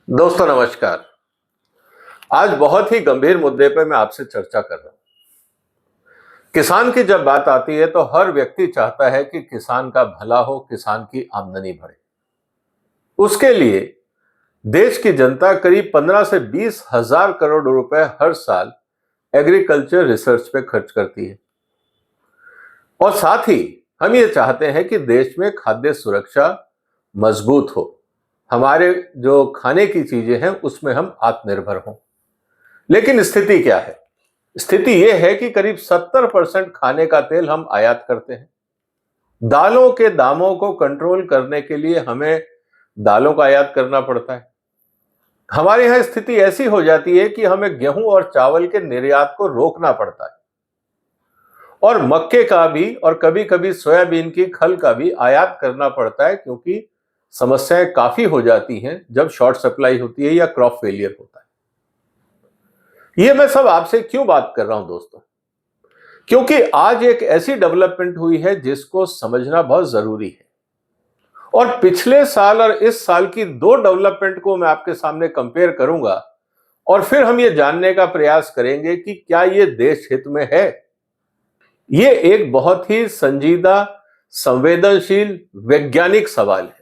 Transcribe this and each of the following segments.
दोस्तों नमस्कार। आज बहुत ही गंभीर मुद्दे पर मैं आपसे चर्चा कर रहा हूं। किसान की जब बात आती है तो हर व्यक्ति चाहता है कि किसान का भला हो, किसान की आमदनी बढ़े। उसके लिए देश की जनता करीब 15 से 20 हजार करोड़ रुपए हर साल एग्रीकल्चर रिसर्च पे खर्च करती है। और साथ ही हम ये चाहते हैं कि देश में खाद्य सुरक्षा मजबूत हो, हमारे जो खाने की चीजें हैं उसमें हम आत्मनिर्भर हों। लेकिन स्थिति क्या है? स्थिति यह है कि करीब 70% खाने का तेल हम आयात करते हैं। दालों के दामों को कंट्रोल करने के लिए हमें दालों का आयात करना पड़ता है। हमारे यहां स्थिति ऐसी हो जाती है कि हमें गेहूं और चावल के निर्यात को रोकना पड़ता है और मक्के का भी और कभी कभी सोयाबीन की खल का भी आयात करना पड़ता है, क्योंकि समस्याएं काफी हो जाती हैं जब शॉर्ट सप्लाई होती है या क्रॉप फेलियर होता है। ये मैं सब आपसे क्यों बात कर रहा हूं दोस्तों? क्योंकि आज एक ऐसी डेवलपमेंट हुई है जिसको समझना बहुत जरूरी है। और पिछले साल और इस साल की दो डेवलपमेंट को मैं आपके सामने कंपेयर करूंगा और फिर हम ये जानने का प्रयास करेंगे कि क्या ये देश हित में है। ये एक बहुत ही संजीदा, संवेदनशील, वैज्ञानिक सवाल है,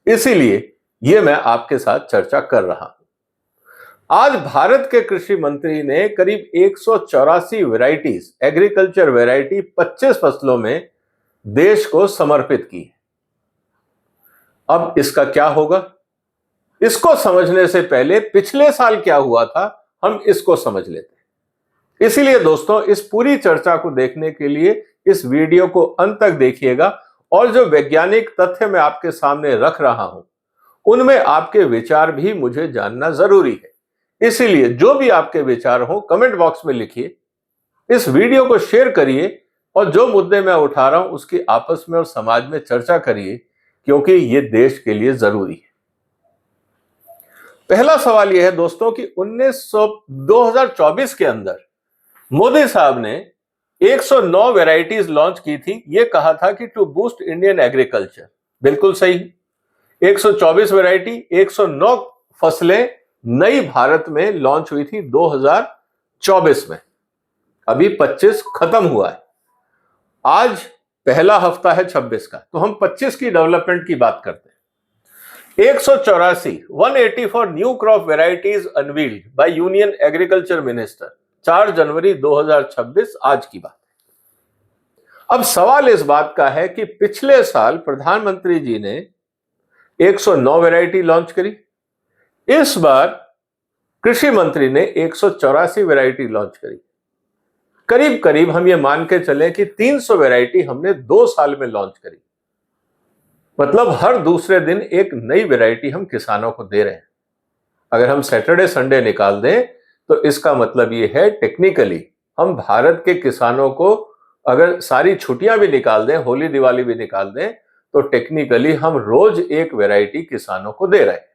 इसीलिए ये मैं आपके साथ चर्चा कर रहा हूं। आज भारत के कृषि मंत्री ने करीब 184 वैरायटीज, एग्रीकल्चर वैरायटी 25 फसलों में देश को समर्पित की है। अब इसका क्या होगा, इसको समझने से पहले पिछले साल क्या हुआ था हम इसको समझ लेते हैं। इसीलिए दोस्तों, इस पूरी चर्चा को देखने के लिए इस वीडियो को अंत तक देखिएगा और जो वैज्ञानिक तथ्य मैं आपके सामने रख रहा हूं उनमें आपके विचार भी मुझे जानना जरूरी है। इसीलिए जो भी आपके विचार हो कमेंट बॉक्स में लिखिए, इस वीडियो को शेयर करिए और जो मुद्दे मैं उठा रहा हूं उसकी आपस में और समाज में चर्चा करिए, क्योंकि ये देश के लिए जरूरी है। पहला सवाल यह है दोस्तों कि 2024 के अंदर मोदी साहब ने 109 वैरायटीज लॉन्च की थी। यह कहा था कि टू बूस्ट इंडियन एग्रीकल्चर। बिल्कुल सही, 124 वैरायटी, 109 फसलें नई भारत में लॉन्च हुई थी 2024 में। अभी 25 खत्म हुआ है, आज पहला हफ्ता है 26 का, तो हम 25 की डेवलपमेंट की बात करते हैं। 184 for new crop varieties unveiled by union agriculture minister, 4 जनवरी 2026 आज की बात है। अब सवाल इस बात का है कि पिछले साल प्रधानमंत्री जी ने 109 वैरायटी लॉन्च करी, इस बार कृषि मंत्री ने 184 वैरायटी लॉन्च करी। करीब करीब हम ये मान के चलें कि 300 वैरायटी हमने 2 साल में लॉन्च करी। मतलब हर दूसरे दिन एक नई वैरायटी हम किसानों को दे रहे हैं। अगर हम सैटरडे संडे निकाल दें तो इसका मतलब ये है टेक्निकली हम भारत के किसानों को, अगर सारी छुट्टियां भी निकाल दें, होली दिवाली भी निकाल दें, तो टेक्निकली हम रोज एक वैरायटी किसानों को दे रहे हैं।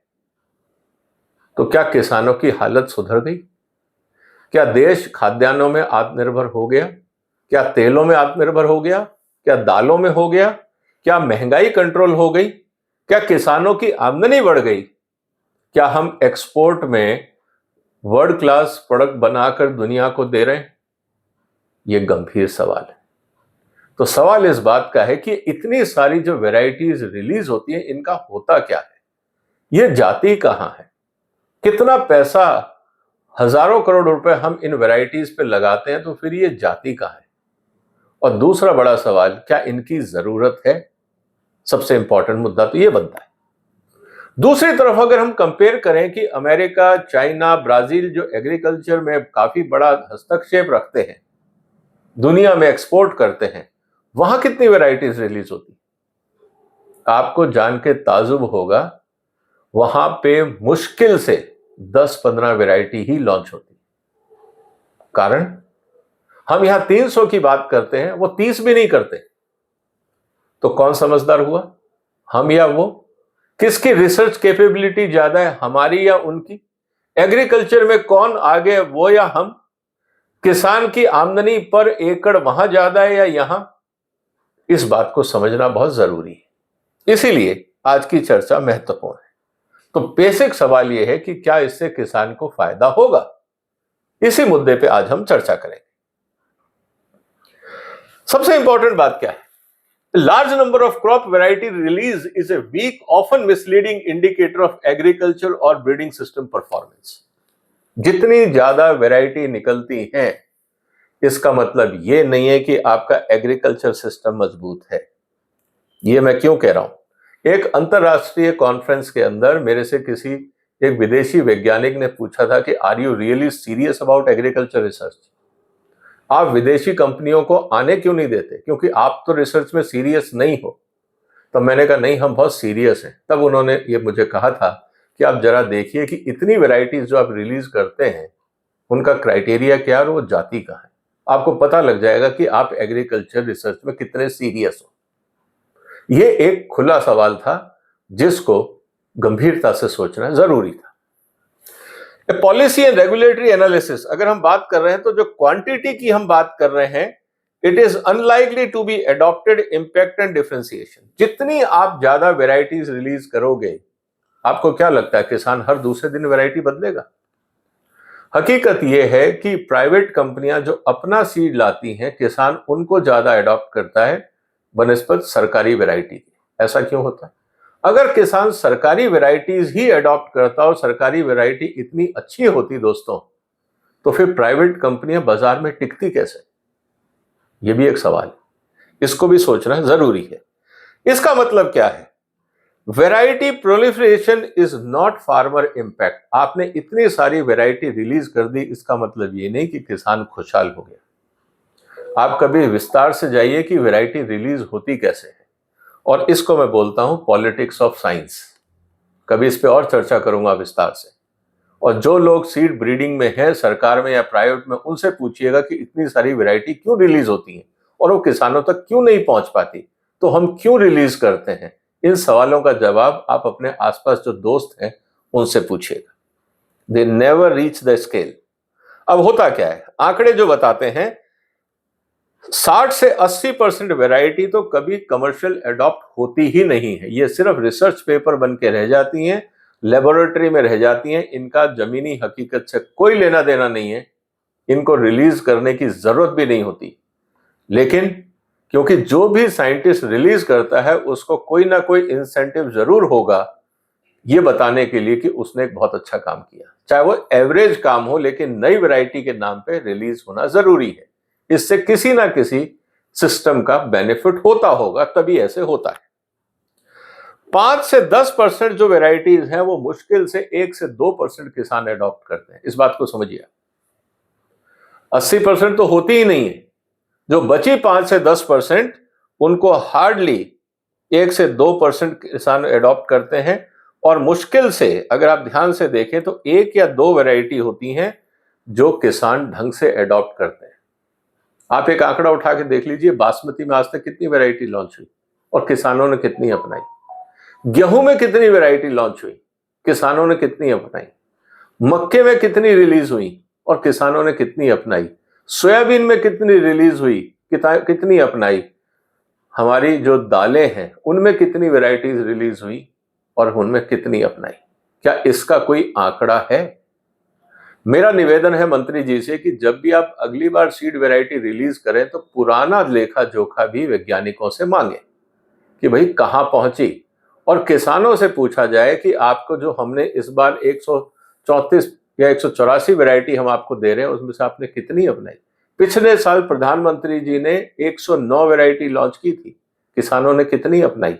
तो क्या किसानों की हालत सुधर गई? क्या देश खाद्यान्नों में आत्मनिर्भर हो गया? क्या तेलों में आत्मनिर्भर हो गया? क्या दालों में हो गया? क्या महंगाई कंट्रोल हो गई? क्या किसानों की आमदनी बढ़ गई? क्या हम एक्सपोर्ट में वर्ल्ड क्लास प्रोडक्ट बनाकर दुनिया को दे रहे हैं? यह गंभीर सवाल है। तो सवाल इस बात का है कि इतनी सारी जो वैरायटीज रिलीज होती हैं, इनका होता क्या है? यह जाती कहां है? कितना पैसा, हजारों करोड़ रुपए हम इन वैरायटीज पे लगाते हैं, तो फिर ये जाती कहां है? और दूसरा बड़ा सवाल, क्या इनकी जरूरत है? सबसे इंपॉर्टेंट मुद्दा तो ये बनता है। दूसरी तरफ अगर हम कंपेयर करें कि अमेरिका, चाइना, ब्राजील जो एग्रीकल्चर में काफी बड़ा हस्तक्षेप रखते हैं, दुनिया में एक्सपोर्ट करते हैं, वहां कितनी वैरायटीज रिलीज होती? आपको जान के ताजुब होगा, वहां पे मुश्किल से 10-15 वैरायटी ही लॉन्च होती। कारण हम यहां 300 की बात करते हैं, वो 30 भी नहीं करते। तो कौन समझदार हुआ, हम या वो? किसकी रिसर्च कैपेबिलिटी ज्यादा है, हमारी या उनकी? एग्रीकल्चर में कौन आगे, वो या हम? किसान की आमदनी पर एकड़ वहां ज्यादा है या यहां? इस बात को समझना बहुत जरूरी है। इसीलिए आज की चर्चा महत्वपूर्ण है। तो बेसिक सवाल यह है कि क्या इससे किसान को फायदा होगा। इसी मुद्दे पे आज हम चर्चा करेंगे। सबसे इंपॉर्टेंट बात क्या है? Large number of crop variety release is a weak often misleading indicator of agriculture और ब्रीडिंग सिस्टम परफॉर्मेंस। जितनी ज्यादा वैरायटी निकलती है इसका मतलब यह नहीं है कि आपका एग्रीकल्चर सिस्टम मजबूत है। यह मैं क्यों कह रहा हूं? एक अंतरराष्ट्रीय कॉन्फ्रेंस के अंदर मेरे से किसी एक विदेशी वैज्ञानिक ने पूछा था कि are you really serious about agriculture research? आप विदेशी कंपनियों को आने क्यों नहीं देते? क्योंकि आप तो रिसर्च में सीरियस नहीं हो। तो मैंने कहा नहीं, हम बहुत सीरियस हैं। तब उन्होंने ये मुझे कहा था कि आप जरा देखिए कि इतनी वैरायटीज जो आप रिलीज करते हैं उनका क्राइटेरिया क्या और वो जाति का है। आपको पता लग जाएगा कि आप एग्रीकल्चर रिसर्च में कितने सीरियस हो। ये एक खुला सवाल था जिसको गंभीरता से सोचना जरूरी था। पॉलिसी एंड रेगुलेटरी एनालिसिस, अगर हम बात कर रहे हैं तो जो क्वांटिटी की हम बात कर रहे हैं, it is unlikely to be adopted impact and differentiation. जितनी आप ज्यादा वेराइटीज रिलीज करोगे, आपको क्या लगता है किसान हर दूसरे दिन वैरायटी बदलेगा? हकीकत यह है कि प्राइवेट कंपनियां जो अपना सीड लाती हैं, किसान उनको ज्यादा एडॉप्ट करता है बनस्पत सरकारी वैरायटी की। ऐसा क्यों होता है? अगर किसान सरकारी वैरायटीज ही अडॉप्ट करता और सरकारी वैरायटी इतनी अच्छी होती दोस्तों, तो फिर प्राइवेट कंपनियां बाजार में टिकती कैसे? यह भी एक सवाल है, इसको भी सोचना जरूरी है। इसका मतलब क्या है? Variety proliferation is not farmer impact. आपने इतनी सारी वैरायटी रिलीज कर दी, इसका मतलब ये नहीं कि किसान खुशहाल हो गया। आप कभी विस्तार से जाइए कि वैरायटी रिलीज होती कैसे है, और इसको मैं बोलता हूं पॉलिटिक्स ऑफ साइंस। कभी इस पे और चर्चा करूंगा विस्तार से। और जो लोग सीड ब्रीडिंग में हैं, सरकार में या प्राइवेट में, उनसे पूछिएगा कि इतनी सारी वैरायटी क्यों रिलीज होती है और वो किसानों तक क्यों नहीं पहुंच पाती, तो हम क्यों रिलीज करते हैं। इन सवालों का जवाब आप अपने आसपास जो दोस्त हैं उनसे पूछिएगा। They never reach the scale. अब होता क्या है, आंकड़े जो बताते हैं 60 से 80% वैरायटी तो कभी कमर्शियल एडॉप्ट होती ही नहीं है। ये सिर्फ रिसर्च पेपर बन के रह जाती हैं, लेबोरेटरी में रह जाती हैं। इनका जमीनी हकीकत से कोई लेना देना नहीं है, इनको रिलीज करने की जरूरत भी नहीं होती। लेकिन क्योंकि जो भी साइंटिस्ट रिलीज करता है उसको कोई ना कोई इंसेंटिव जरूर होगा ये बताने के लिए कि उसने एक बहुत अच्छा काम किया, चाहे वो एवरेज काम हो, लेकिन नई वैरायटी के नाम पे रिलीज होना जरूरी है। इससे किसी ना किसी सिस्टम का बेनिफिट होता होगा, तभी ऐसे होता है। 5 से 10% जो वैरायटीज हैं वो मुश्किल से 1 से 2% किसान अडॉप्ट करते हैं। इस बात को समझिए। 80% तो होती ही नहीं है। जो बची 5 से 10% उनको हार्डली 1 से 2% किसान अडॉप्ट करते हैं, और मुश्किल से अगर आप ध्यान से देखें तो 1 या 2 वैरायटी होती हैं जो किसान ढंग से अडॉप्ट करते हैं। आप एक आंकड़ा उठा के देख लीजिए, बासमती में आज तक कितनी वैरायटी लॉन्च हुई और किसानों ने कितनी अपनाई। गेहूं में कितनी वैरायटी लॉन्च हुई, किसानों ने कितनी अपनाई। मक्के में कितनी रिलीज हुई और किसानों ने कितनी अपनाई। सोयाबीन में कितनी रिलीज हुई, कितनी अपनाई। हमारी जो दालें हैं उनमें कितनी वैरायटीज रिलीज हुई और उनमें कितनी अपनाई। क्या इसका कोई आंकड़ा है? मेरा निवेदन है मंत्री जी से कि जब भी आप अगली बार सीड वैरायटी रिलीज करें तो पुराना लेखा जोखा भी वैज्ञानिकों से मांगे कि भाई कहां पहुंची, और किसानों से पूछा जाए कि आपको जो हमने इस बार 134 या 184 वैरायटी हम आपको दे रहे हैं उसमें से आपने कितनी अपनाई। पिछले साल प्रधानमंत्री जी ने 109 वैरायटी लॉन्च की थी, किसानों ने कितनी अपनाई।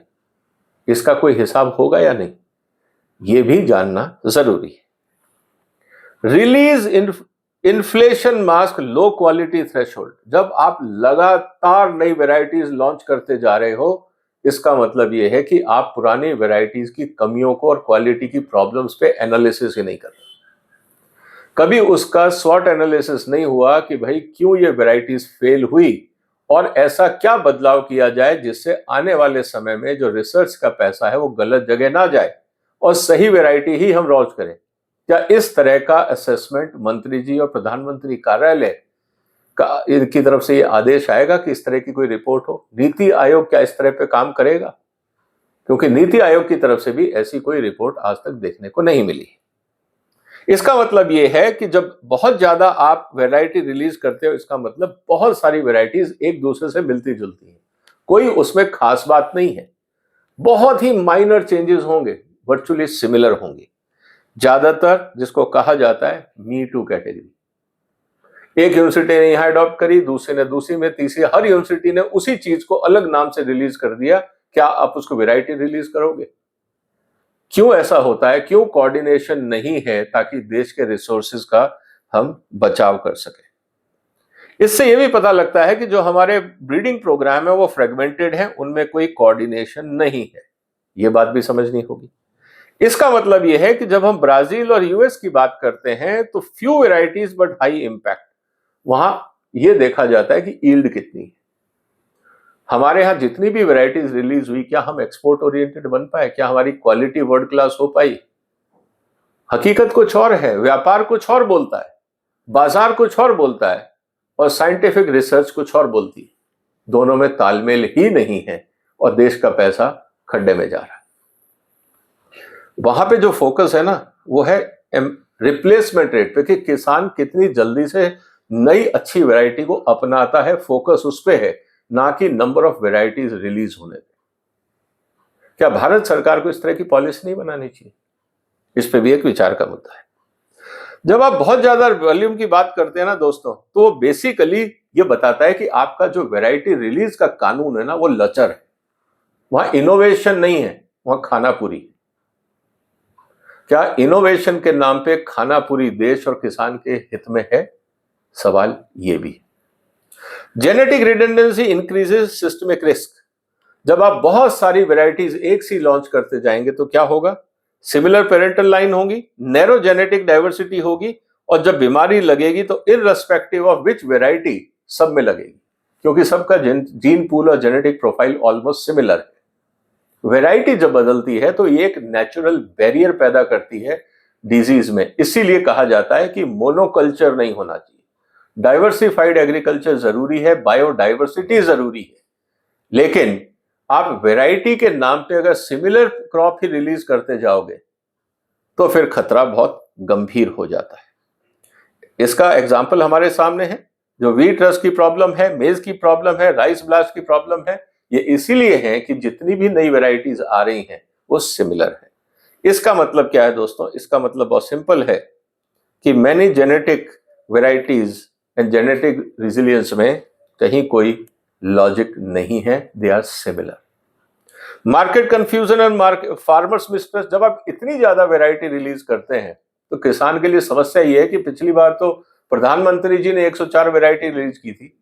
इसका कोई हिसाब होगा या नहीं, यह भी जानना जरूरी है। Release inflation mask low quality threshold. जब आप लगातार नई वैरायटीज लॉन्च करते जा रहे हो, इसका मतलब यह है कि आप पुरानी वैरायटीज की कमियों को और क्वालिटी की प्रॉब्लम्स पे एनालिसिस ही नहीं कर रहे। कभी उसका स्वॉट एनालिसिस नहीं हुआ कि भाई क्यों ये वैरायटीज फेल हुई और ऐसा क्या बदलाव किया जाए जिससे आने वाले समय में जो रिसर्च का पैसा है वो गलत जगह ना जाए और सही वैरायटी ही हम लॉन्च करें। क्या इस तरह का असेसमेंट मंत्री जी और प्रधानमंत्री कार्यालय की तरफ से ये आदेश आएगा कि इस तरह की कोई रिपोर्ट हो? नीति आयोग क्या इस तरह पे काम करेगा? क्योंकि नीति आयोग की तरफ से भी ऐसी कोई रिपोर्ट आज तक देखने को नहीं मिली। इसका मतलब यह है कि जब बहुत ज्यादा आप वैरायटी रिलीज करते हो, इसका मतलब बहुत सारी वैरायटीज एक दूसरे से मिलती जुलती हैं, कोई उसमें खास बात नहीं है। बहुत ही माइनर चेंजेस होंगे, वर्चुअली सिमिलर होंगे, ज्यादातर जिसको कहा जाता है मी टू कैटेगरी। एक यूनिवर्सिटी ने यहां अडॉप्ट करी, दूसरे ने दूसरी में, तीसरी, हर यूनिवर्सिटी ने उसी चीज को अलग नाम से रिलीज कर दिया। क्या आप उसको वैरायटी रिलीज करोगे? क्यों ऐसा होता है? क्यों कोऑर्डिनेशन नहीं है ताकि देश के रिसोर्सेज का हम बचाव कर सके? इससे यह भी पता लगता है कि जो हमारे ब्रीडिंग प्रोग्राम है वो फ्रेगमेंटेड है, उनमें कोई कोऑर्डिनेशन नहीं है। यह बात भी समझनी होगी। इसका मतलब यह है कि जब हम ब्राजील और यूएस की बात करते हैं तो few varieties but high impact, वहां यह देखा जाता है कि यील्ड कितनी है। हमारे यहां जितनी भी वैरायटीज रिलीज हुई, क्या हम एक्सपोर्ट ओरिएंटेड बन पाए? क्या हमारी क्वालिटी वर्ल्ड क्लास हो पाई? हकीकत कुछ और है, व्यापार कुछ और बोलता है, बाजार कुछ और बोलता है और साइंटिफिक रिसर्च कुछ और बोलती है। दोनों में तालमेल ही नहीं है और देश का पैसा खड्डे में जा रहा है। वहां पे जो फोकस है ना, वो है रिप्लेसमेंट रेट पे, कि किसान कितनी जल्दी से नई अच्छी वैरायटी को अपनाता है। फोकस उस पे है, ना कि नंबर ऑफ वैरायटीज रिलीज होने पे। क्या भारत सरकार को इस तरह की पॉलिसी नहीं बनानी चाहिए? इस पे भी एक विचार का मुद्दा है। जब आप बहुत ज्यादा वॉल्यूम की बात करते हैं ना दोस्तों, तो वो बेसिकली ये बताता है कि आपका जो वैरायटी रिलीज का कानून है ना, वो लचर है। वहां इनोवेशन नहीं है, वहां खानापुरी। क्या इनोवेशन के नाम पे खानापुरी देश और किसान के हित में है? सवाल ये भी। Genetic redundancy increases systemic risk. जब आप बहुत सारी वैरायटीज एक सी लॉन्च करते जाएंगे तो क्या होगा? सिमिलर पेरेंटल लाइन होगी, नैरो जेनेटिक डाइवर्सिटी होगी, और जब बीमारी लगेगी तो इररिस्पेक्टिव ऑफ विच वैरायटी सब में लगेगी, क्योंकि सबका जीन पूल और जेनेटिक प्रोफाइल ऑलमोस्ट सिमिलर है। वैरायटी जब बदलती है तो ये एक नेचुरल बैरियर पैदा करती है डिजीज में। इसीलिए कहा जाता है कि मोनोकल्चर नहीं होना चाहिए, डाइवर्सिफाइड एग्रीकल्चर जरूरी है, बायोडाइवर्सिटी जरूरी है। लेकिन आप वैरायटी के नाम पे अगर सिमिलर क्रॉप ही रिलीज करते जाओगे तो फिर खतरा बहुत गंभीर हो जाता है। इसका एग्जाम्पल हमारे सामने है। जो व्हीट रस्ट की प्रॉब्लम है, मेज की प्रॉब्लम है, राइस ब्लास्ट की प्रॉब्लम है, ये इसीलिए है कि जितनी भी नई वैरायटीज आ रही हैं वो सिमिलर है। इसका मतलब क्या है दोस्तों? इसका मतलब बहुत सिंपल है कि many genetic varieties and genetic resilience में कहीं कोई लॉजिक नहीं है, they are similar. Market confusion और फार्मर्स मिसट्रस्ट। जब आप इतनी ज्यादा वैरायटी रिलीज करते हैं तो किसान के लिए समस्या ये है कि पिछली बार तो प्रधानमंत्री जी ने 104 वैरायटी रिलीज की थी,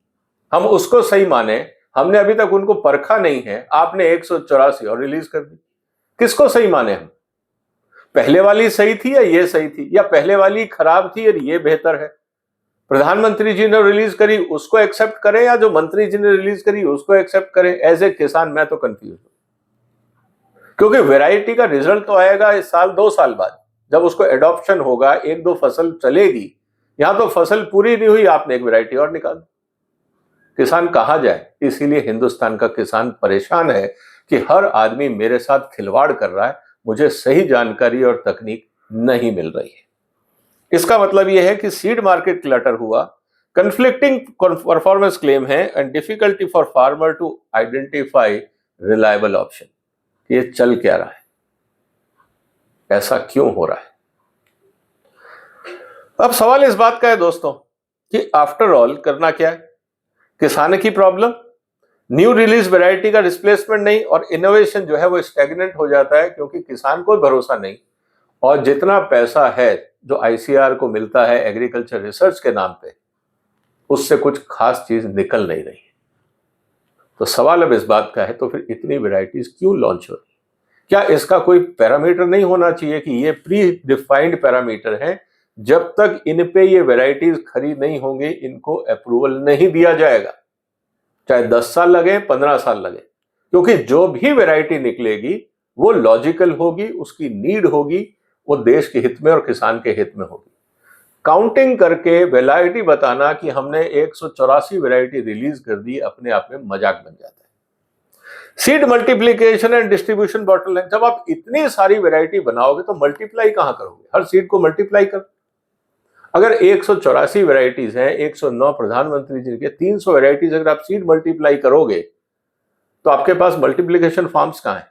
हम उसको सही माने, हमने अभी तक उनको परखा नहीं है, आपने 184 और रिलीज कर दी। किसको सही माने हम? पहले वाली सही थी या ये सही थी, या पहले वाली खराब थी और ये बेहतर है? प्रधानमंत्री जी ने रिलीज करी उसको एक्सेप्ट करें, या जो मंत्री जी ने रिलीज करी उसको एक्सेप्ट करें? एज ए किसान मैं तो कंफ्यूज हूं, क्योंकि वैरायटी का रिजल्ट तो आएगा इस साल 2 साल बाद, जब उसको एडॉप्शन होगा, 1-2 फसल चलेगी। यहां तो फसल पूरी नहीं हुई, आपने एक वैरायटी और निकाल दी। किसान कहां जाए? इसीलिए हिंदुस्तान का किसान परेशान है कि हर आदमी मेरे साथ खिलवाड़ कर रहा है, मुझे सही जानकारी और तकनीक नहीं मिल रही है। इसका मतलब यह है कि सीड मार्केट क्लटर हुआ, कंफ्लिक्टिंग परफॉर्मेंस क्लेम है and difficulty for farmer to identify reliable option. ये चल क्या रहा है? ऐसा क्यों हो रहा है? अब सवाल इस बात का है दोस्तों कि आफ्टर ऑल करना क्या है? किसान की प्रॉब्लम, न्यू रिलीज वैरायटी का रिप्लेसमेंट नहीं, और इनोवेशन जो है वो स्टैग्नेंट हो जाता है क्योंकि किसान को भरोसा नहीं, और जितना पैसा है जो आईसीआर को मिलता है एग्रीकल्चर रिसर्च के नाम पे, उससे कुछ खास चीज निकल नहीं रही। तो सवाल अब इस बात का है, तो फिर इतनी वैरायटीज क्यों लॉन्च हो रही? क्या इसका कोई पैरामीटर नहीं होना चाहिए कि ये प्री डिफाइंड पैरामीटर है, जब तक इन पे ये वैरायटीज खरी नहीं होंगे इनको अप्रूवल नहीं दिया जाएगा, चाहे 10 साल लगे, 15 साल लगे, क्योंकि जो भी वैरायटी निकलेगी वो लॉजिकल होगी, उसकी नीड होगी, वो देश के हित में और किसान के हित में होगी। काउंटिंग करके वैरायटी बताना कि हमने 184 वैरायटी रिलीज कर दी, अपने आप में मजाक बन जाता है। Seed multiplication and distribution bottleneck, जब आप इतनी सारी वैरायटी बनाओगे तो मल्टीप्लाई कहां करोगे? हर सीड को मल्टीप्लाई कर। अगर 184 वैरायटीज हैं, 109 प्रधानमंत्री जी के, 300 वैरायटीज अगर आप सीड मल्टीप्लाई करोगे तो आपके पास मल्टीप्लीकेशन फार्म्स कहां है?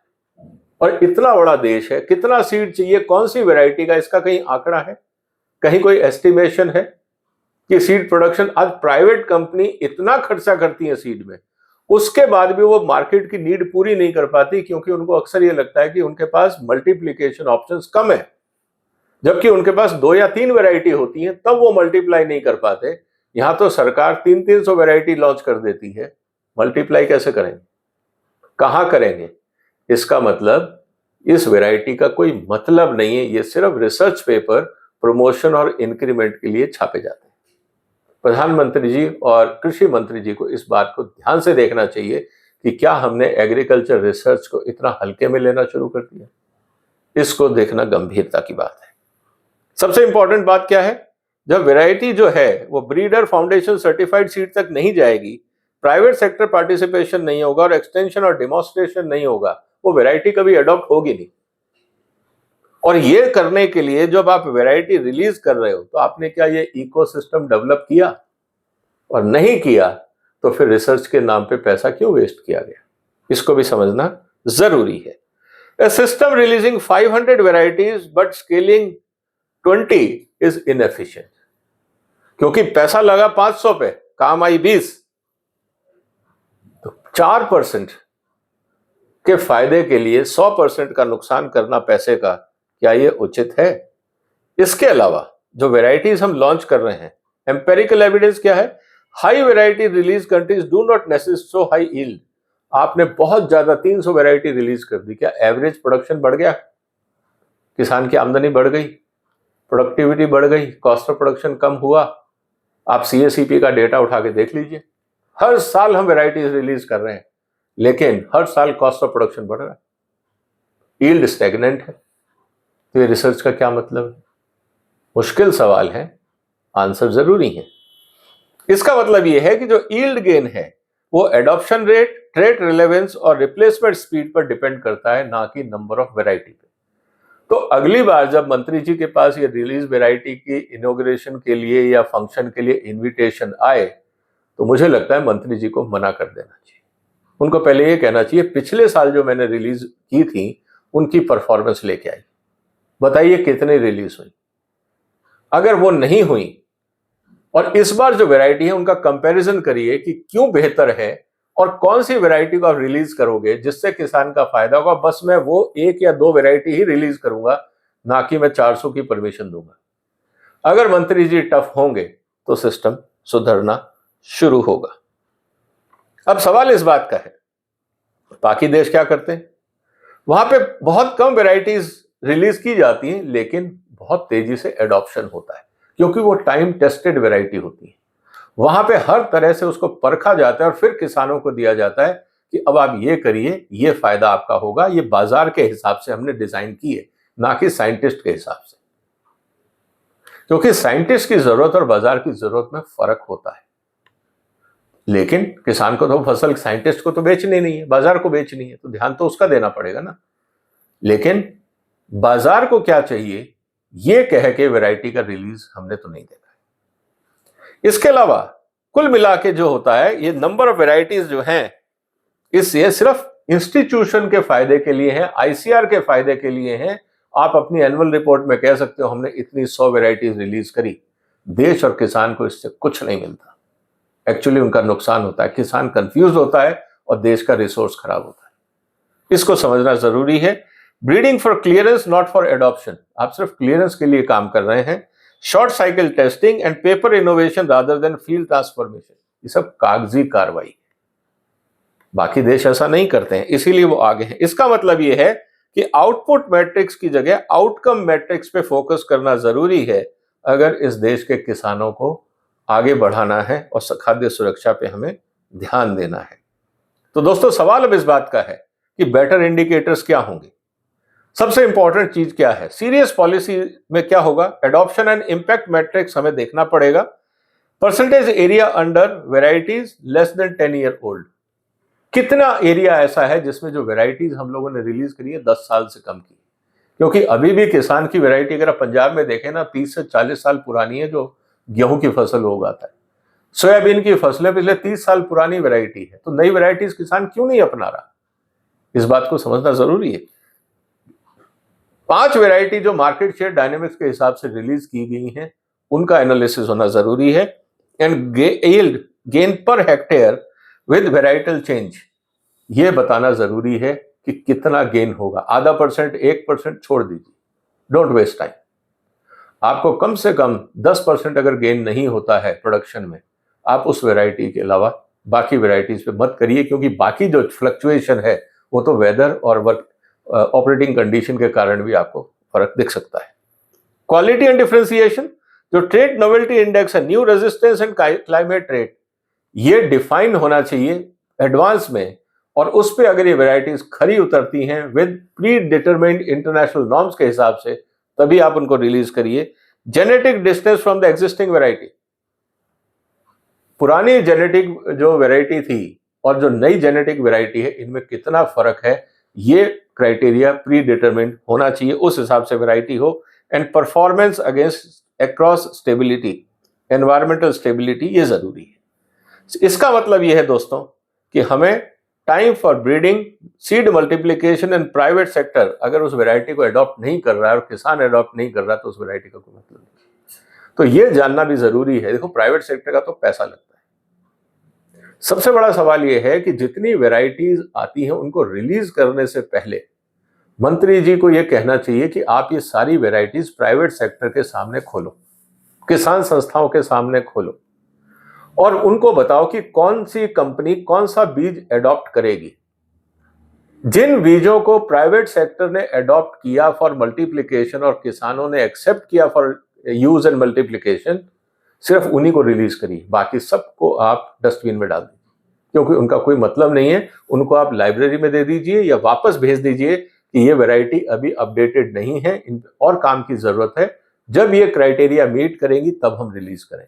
और इतना बड़ा देश है, कितना सीड चाहिए, कौन सी वैरायटी का, इसका कहीं आंकड़ा है? कहीं कोई एस्टिमेशन है कि सीड प्रोडक्शन, आज प्राइवेट कंपनी इतना खर्चा करती है सीड में, उसके बाद भी वो मार्केट की नीड पूरी नहीं कर पाती, क्योंकि उनको अक्सर ये लगता है कि उनके पास मल्टीप्लीकेशन ऑप्शंस कम है, जबकि उनके पास 2 या 3 वैरायटी होती हैं, तब वो मल्टीप्लाई नहीं कर पाते। यहां तो सरकार 300-300 वैरायटी लॉन्च कर देती है, मल्टीप्लाई कैसे करेंगे, कहां करेंगे? इसका मतलब इस वैरायटी का कोई मतलब नहीं है, ये सिर्फ रिसर्च पेपर, प्रमोशन और इंक्रीमेंट के लिए छापे जाते हैं। प्रधानमंत्री जी और कृषि मंत्री जी को इस बात को ध्यान से देखना चाहिए कि क्या हमने एग्रीकल्चर रिसर्च को इतना हल्के में लेना शुरू कर दिया? इसको देखना गंभीरता की बात है। सबसे इंपॉर्टेंट बात क्या है? जब वैरायटी जो है वो ब्रीडर फाउंडेशन सर्टिफाइड सीड तक नहीं जाएगी, प्राइवेट सेक्टर पार्टिसिपेशन नहीं होगा और एक्सटेंशन और डेमोन्स्ट्रेशन नहीं होगा, वो वैरायटी कभी अडॉप्ट होगी नहीं। और ये करने के लिए जब आप वैरायटी रिलीज कर रहे हो तो आपने क्या ये इकोसिस्टम डेवलप किया? और नहीं किया तो फिर रिसर्च के नाम पे पैसा क्यों वेस्ट किया गया? इसको भी समझना जरूरी है। A system releasing 500 varieties but scaling 20 is inefficient, क्योंकि पैसा लगा 500 पे, काम आई 20, तो 4% के फायदे के लिए 100% का नुकसान करना पैसे का, क्या ये उचित है? इसके अलावा जो वैरायटीज हम लॉन्च कर रहे हैं, एम्पेरिकल एविडेंस क्या है? High variety release countries do not necessary so high yield. आपने बहुत ज्यादा 300 वैरायटी रिलीज कर दी, क्या एवरेज प्रोडक्शन बढ़ गया? किसान की आमदनी बढ़ गई, प्रोडक्टिविटी बढ़ गई, कॉस्ट ऑफ प्रोडक्शन कम हुआ? आप CACP का डेटा उठा के देख लीजिए, हर साल हम वैरायटीज रिलीज कर रहे हैं, लेकिन हर साल कॉस्ट ऑफ प्रोडक्शन बढ़ रहा है, यील्ड स्टैग्नेंट है। तो ये रिसर्च का क्या मतलब है? मुश्किल सवाल है, आंसर जरूरी है। इसका मतलब यह है कि जो यील्ड गेन है वो एडॉप्शन रेट, ट्रेड रिलेवेंस और रिप्लेसमेंट स्पीड पर डिपेंड करता है, ना कि नंबर ऑफ वैरायटी पे। तो अगली बार जब मंत्री जी के पास ये रिलीज वैरायटी की इनॉग्रेशन के लिए या फंक्शन के लिए इनविटेशन आए, तो मुझे लगता है मंत्री जी को मना कर देना चाहिए। उनको पहले ये कहना चाहिए, पिछले साल जो मैंने रिलीज की थी उनकी परफॉर्मेंस लेके आई, बताइए कितनी रिलीज हुई। अगर वो नहीं हुई और इस बार जो वैरायटी है उनका कंपैरिजन करिए कि क्यों बेहतर है और कौन सी वैरायटी को आप रिलीज करोगे जिससे किसान का फायदा होगा। बस मैं वो 1 या 2 वैरायटी ही रिलीज करूंगा, ना कि मैं 400 की परमिशन दूंगा। अगर मंत्री जी टफ होंगे तो सिस्टम सुधरना शुरू होगा। अब सवाल इस बात का है, बाकी देश क्या करते हैं? वहां पे बहुत कम वैरायटीज रिलीज की जाती हैं, लेकिन बहुत तेजी से एडॉप्शन होता है, क्योंकि वो टाइम टेस्टेड वैरायटी होती है। वहां पे हर तरह से उसको परखा जाता है और फिर किसानों को दिया जाता है कि अब आप ये करिए, ये फायदा आपका होगा। ये बाजार के हिसाब से हमने डिजाइन की है, ना कि साइंटिस्ट के हिसाब से, क्योंकि साइंटिस्ट की जरूरत और बाजार की जरूरत में फर्क होता है। लेकिन किसान को तो फसल साइंटिस्ट को तो बेचनी नहीं है, बाजार को बेचनी है, तो ध्यान तो उसका देना पड़ेगा ना। लेकिन बाजार को क्या चाहिए, ये कह के वैरायटी का रिलीज हमने तो नहीं देखा है। इसके अलावा कुल मिला के जो होता है, ये नंबर ऑफ वैरायटीज जो हैं, ये सिर्फ इंस्टीट्यूशन के फायदे के लिए है, ICR के फायदे के लिए है। आप अपनी एनुअल रिपोर्ट में कह सकते हो हमने इतनी 100 वैरायटीज रिलीज करी, देश और किसान को इससे कुछ नहीं मिलता। एक्चुअली उनका नुकसान होता है, किसान कंफ्यूज होता है और देश का रिसोर्स खराब होता है। इसको समझना जरूरी है। Breeding for clearance not for adoption, आप सिर्फ क्लियरेंस के लिए काम कर रहे हैं। Short cycle testing and paper innovation rather than field transformation, ये सब कागजी कार्रवाई। बाकी देश ऐसा नहीं करते हैं, इसीलिए वो आगे हैं। इसका मतलब ये है कि आउटपुट मैट्रिक्स की जगह आउटकम मैट्रिक्स पे फोकस करना जरूरी है, अगर इस देश के किसानों को आगे बढ़ाना है और खाद्य सुरक्षा पे हमें ध्यान देना है। तो दोस्तों, सवाल अब इस बात का है कि बेटर इंडिकेटर्स क्या होंगे, सबसे इंपॉर्टेंट चीज क्या है, सीरियस पॉलिसी में क्या होगा। एडॉप्शन एंड इंपैक्ट मैट्रिक्स हमें देखना पड़ेगा। Percentage area under varieties less than 10 year old, कितना एरिया ऐसा है जिसमें जो वैरायटीज हम लोगों ने रिलीज करी है 10 साल से कम की? क्योंकि अभी भी किसान की वैरायटी अगर आप पंजाब में देखें ना 30 से 40 साल पुरानी है, जो गेहूं की फसल वो उगाता है। सोयाबीन की फसलें पिछले 30 साल पुरानी वैरायटी है। तो नई वैरायटीज किसान क्यों नहीं अपना रहा? इस बात को समझना जरूरी है। 5 वैरायटी जो मार्केट शेयर डायनेमिक्स के हिसाब से रिलीज की गई हैं, उनका एनालिसिस होना जरूरी है। And yield gain per hectare with varietal change, ये बताना जरूरी है कि कितना गेन होगा। आधा परसेंट, 1% छोड़ दीजिए, डोंट वेस्ट टाइम। आपको कम से कम 10% अगर गेन नहीं होता है प्रोडक्शन में, आप उस वैरायटी के अलावा बाकी वैरायटीज पे मत करिए, क्योंकि बाकी जो फ्लक्चुएशन है वो तो वेदर और वर्क ऑपरेटिंग कंडीशन के कारण भी आपको फर्क दिख सकता है। क्वालिटी एंड डिफरेंशिएशन, जो ट्रेड नोवेल्टी इंडेक्स है, new resistance and climate rate, ये डिफाइन होना चाहिए एडवांस में, और उस पे अगर ये वैरायटीज खरी उतरती हैं with pre determined international norms के हिसाब से, तभी आप उनको रिलीज करिए। Genetic distance from the existing variety, पुरानी जेनेटिक जो वैरायटी थी और जो नई जेनेटिक वैरायटी है, इनमें कितना फर्क है, ये क्राइटेरिया प्री डिटरमाइंड होना चाहिए, उस हिसाब से वैरायटी हो। And performance against across stability, environmental stability, ये जरूरी है। इसका मतलब ये है दोस्तों कि हमें time for breeding, seed multiplication and private sector अगर उस वैरायटी को अडॉप्ट नहीं कर रहा है और किसान अडॉप्ट नहीं कर रहा, तो उस वैरायटी का कोई मतलब नहीं। तो ये जानना भी जरूरी है। देखो, प्राइवेट सेक्टर का तो पैसा लगता है। सबसे बड़ा सवाल ये है कि जितनी वैरायटीज आती हैं उनको रिलीज करने से पहले मंत्री जी को यह कहना चाहिए कि आप ये सारी वैरायटीज प्राइवेट सेक्टर के सामने खोलो, किसान संस्थाओं के सामने खोलो, और उनको बताओ कि कौन सी कंपनी कौन सा बीज एडॉप्ट करेगी। जिन बीजों को प्राइवेट सेक्टर ने एडॉप्ट किया फॉर मल्टीप्लिकेशन और किसानों ने एक्सेप्ट किया फॉर यूज एंड मल्टीप्लिकेशन, सिर्फ उन्हीं को रिलीज करिए, बाकी सबको आप डस्टबिन में डाल दीजिए, क्योंकि उनका कोई मतलब नहीं है। उनको आप लाइब्रेरी में दे दीजिए या वापस भेज दीजिए कि ये वैरायटी अभी अपडेटेड नहीं है, इन और काम की जरूरत है। जब ये क्राइटेरिया मीट करेंगी तब हम रिलीज करें।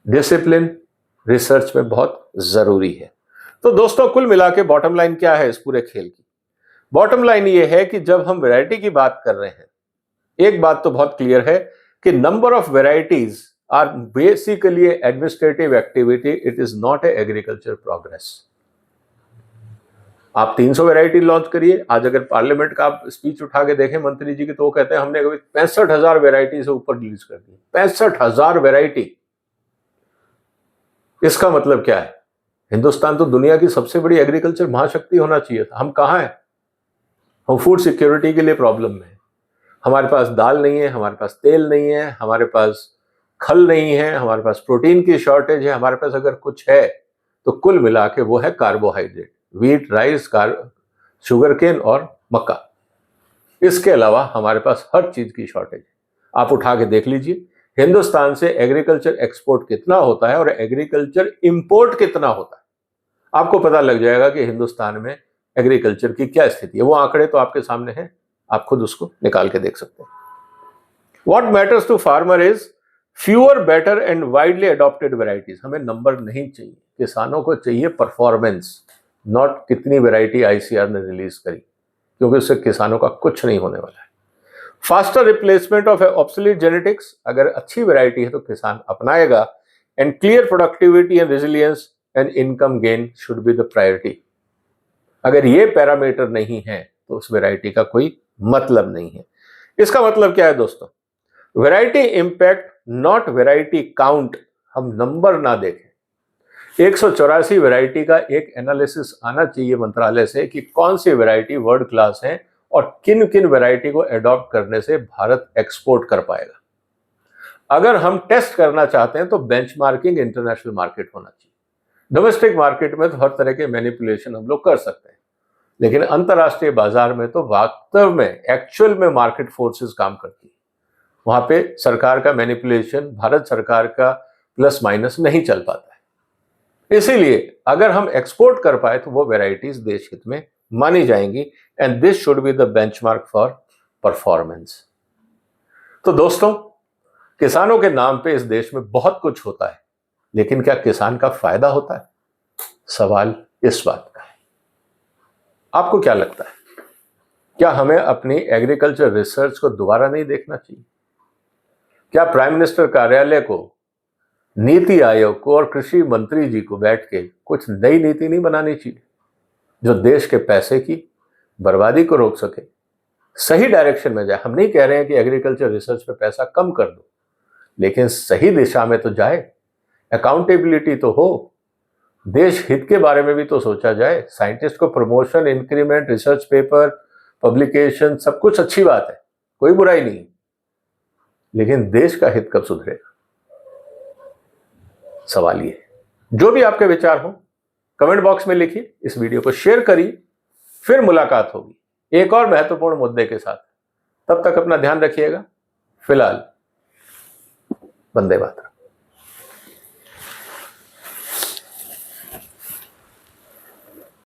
डिसिप्लिन रिसर्च में बहुत जरूरी है। तो दोस्तों, कुल मिला के बॉटम लाइन क्या है इस पूरे खेल की? बॉटम लाइन ये है कि जब हम वैरायटी की बात कर रहे हैं, एक बात तो बहुत क्लियर है कि number of varieties are basically administrative activity, it is not a agriculture progress. आप 300 वैरायटी लॉन्च करिए। आज अगर पार्लियामेंट का आप स्पीच उठा के देखें मंत्री जी की, तो वो कहते हैं हमने कभी 65,000 वैरायटी से ऊपर रिलीज कर दी। 65,000 वैरायटी, इसका मतलब क्या है? हिंदुस्तान तो दुनिया की सबसे बड़ी एग्रीकल्चर महाशक्ति होना चाहिए था। हम कहां हैं? हम फूड सिक्योरिटी के लिए प्रॉब्लम में हैं। हमारे पास दाल नहीं है, हमारे पास तेल नहीं है, हमारे पास खल नहीं है, हमारे पास प्रोटीन की शॉर्टेज है। हमारे पास अगर कुछ है तो कुल मिला के वो है carbohydrate, wheat, rice, sugar cane और मक्का। इसके अलावा हमारे पास हर चीज की शॉर्टेज है। आप उठा के देख लीजिए हिंदुस्तान से एग्रीकल्चर एक्सपोर्ट कितना होता है और एग्रीकल्चर इंपोर्ट कितना होता है। आपको पता लग जाएगा कि हिंदुस्तान में एग्रीकल्चर की क्या स्थिति है। वो आंकड़े तो आपके सामने हैं, आप खुद उसको निकाल के देख सकते हैं। What matters to farmer is fewer, better and widely adopted varieties. हमें नंबर नहीं चाहिए, किसानों को चाहिए परफॉर्मेंस, नॉट कितनी वैरायटी आईसीआर ने रिलीज करी, क्योंकि उससे किसानों का कुछ नहीं होने वाला है। Faster replacement of obsolete genetics, अगर अच्छी वैरायटी है तो किसान अपनाएगा। And clear productivity and resilience and income gain should be the priority. अगर ये पैरामीटर नहीं है तो उस वैरायटी का कोई मतलब नहीं है। इसका मतलब क्या है दोस्तों? Variety impact, not variety count. हम नंबर ना देखें। 184 वैरायटी का एक एनालिसिस आना चाहिए मंत्रालय से कि कौन सी वैरायटी वर्ल्ड क्लास है और किन किन वैरायटी को एडॉप्ट करने से भारत एक्सपोर्ट कर पाएगा। अगर हम टेस्ट करना चाहते हैं तो बेंचमार्किंग इंटरनेशनल मार्केट होना चाहिए। डोमेस्टिक मार्केट में तो हर तरह के मैनिपुलेशन हम लोग कर सकते हैं, लेकिन अंतरराष्ट्रीय बाजार में तो वास्तव में एक्चुअल में मार्केट फोर्सेस काम करती है। वहां पे सरकार का मैनिपुलेशन, भारत सरकार का प्लस माइनस नहीं चल पाता है। इसीलिए अगर हम एक्सपोर्ट कर पाए तो वो वैरायटीज देश हित में मानी जाएंगी। And this should be the benchmark for performance. तो दोस्तों, किसानों के नाम पे इस देश में बहुत कुछ होता है, लेकिन क्या किसान का फायदा होता है? सवाल इस बात का है। आपको क्या लगता है, क्या हमें अपनी एग्रीकल्चर रिसर्च को दोबारा नहीं देखना चाहिए? क्या प्राइम मिनिस्टर कार्यालय को, नीति आयोग को और कृषि मंत्री जी को बैठ के कुछ नई नीति नहीं बनानी चाहिए जो देश के पैसे की बर्बादी को रोक सके, सही डायरेक्शन में जाए? हम नहीं कह रहे हैं कि एग्रीकल्चर रिसर्च पे पैसा कम कर दो, लेकिन सही दिशा में तो जाए, अकाउंटेबिलिटी तो हो, देश हित के बारे में भी तो सोचा जाए। साइंटिस्ट को promotion, increment, research paper, publication, सब कुछ अच्छी बात है, कोई बुराई नहीं, लेकिन देश का हित कब सुधरेगा? सवाल ये है। जो भी आपके विचार हो कमेंट बॉक्स में लिखिए, इस वीडियो को शेयर करिए। फिर मुलाकात होगी एक और महत्वपूर्ण मुद्दे के साथ। तब तक अपना ध्यान रखिएगा। फिलहाल वंदे मातरम।